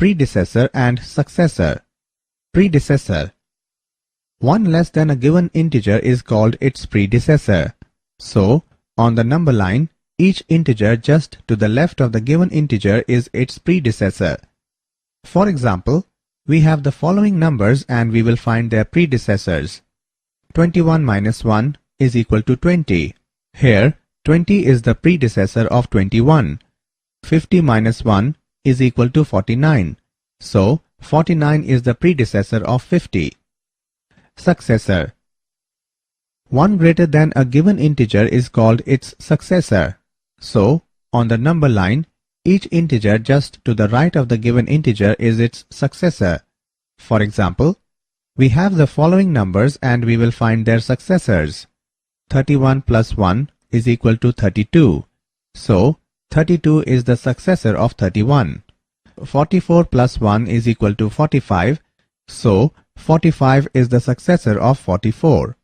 predecessor and successor. Predecessor. 1 less than a given integer is called its predecessor. So, on the number line, each integer just to the left of the given integer is its predecessor. For example, we have the following numbers and we will find their predecessors. 21 minus 1 is equal to 20. Here, 20 is the predecessor of 21. 50 minus 1 is equal to 49. So, 49 is the predecessor of 50. Successor. 1 greater than a given integer is called its successor. So, on the number line, each integer just to the right of the given integer is its successor. For example, we have the following numbers and we will find their successors. 31 plus 1 is equal to 32. So, 32 is the successor of 31. 44 plus 1 is equal to 45. So, 45 is the successor of 44.